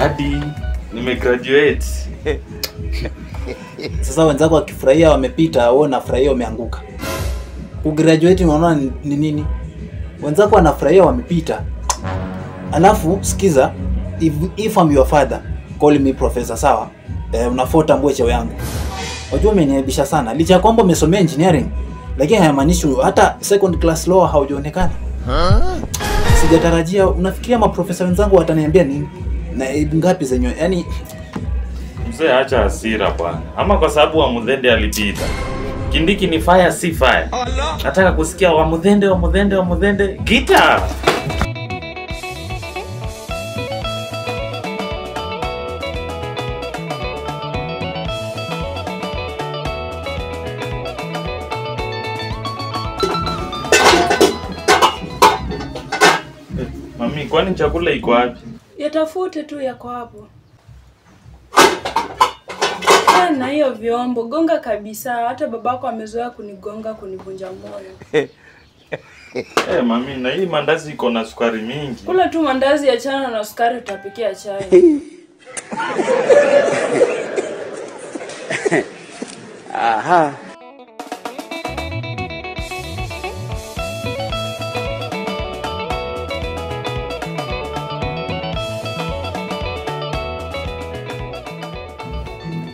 Hadi nimegraduate. Sasa wenzako wakifurahia wamepita, wewe unafurahia umeanguka. Kugraduate unaona ni nini? Wenzako wanafurahia wamepita. Alafu sikiza, if I'm your father, call me professor, sawa? Unafuata mbwe cheo yangu. Wajua umeniaibisha sana. Licha kwamba umesomea engineering, lakini hayamaanishi hata second class law haujaonekana. Sijatarajia. Unafikiria maprofesa wenzangu wataniambia nini? Na ngapi zenyewe? Yaani Mzee acha hasira bwana. Ama kwa sababu wa Muthende alipita. Kindiki ni fire si fire. Nataka kusikia wa Muthende Gita. Mami, kwani chakula iko wapi? Yatafute tu yako hapo. Na hiyo vyombo gonga kabisa, hata babako amezoea kunigonga kunivunja moyo. Mami, na hii mandazi iko na sukari mingi. Kula tu mandazi ya chana na sukari utapikia chai. Aha.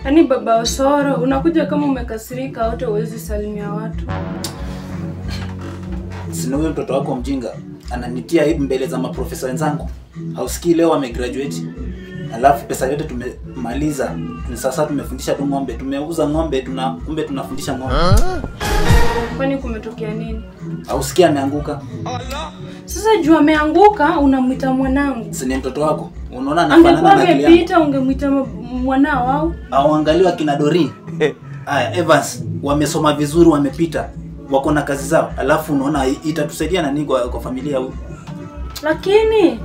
Yaani baba Osoro, unakuja kama umekasirika wote uwezi salimia watu. sina huyo mtoto wako mjinga ananitia hivi mbele za maprofesa wenzangu. Hausikii leo amegraduate. Alafu pesa yote tumemaliza. Sasa tumefundisha tu ng'ombe, tumeuza ng'ombe, kumbe tunafundisha ng'ombe. Kwani kumetokea nini? Hausikii ameanguka? Sasa juu ameanguka unamuita mwanangu. Si ni mtoto wako? Unaona anafanana na Angekuwa amepita ungemuita mwanao au angaliwa kina Dorin. Haya Evans wamesoma vizuri wamepita. Wako na kazi zao. Alafu unaona itatusaidia nani kwa familia huyu? Lakini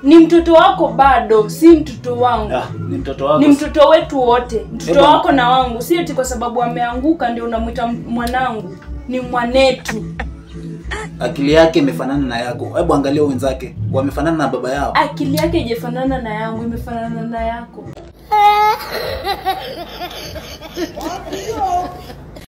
ni mtoto wako bado, si mtoto wangu. Ni mtoto wako. Ni mtoto wetu wote. Mtoto wako na wangu. Si eti kwa sababu ameanguka ndio unamuita mwanangu. Ni mwanetu. Akili yake imefanana na yako. Hebu angalia wenzake. Wamefanana na baba yao. Akili yake imefanana na yangu, imefanana na yako.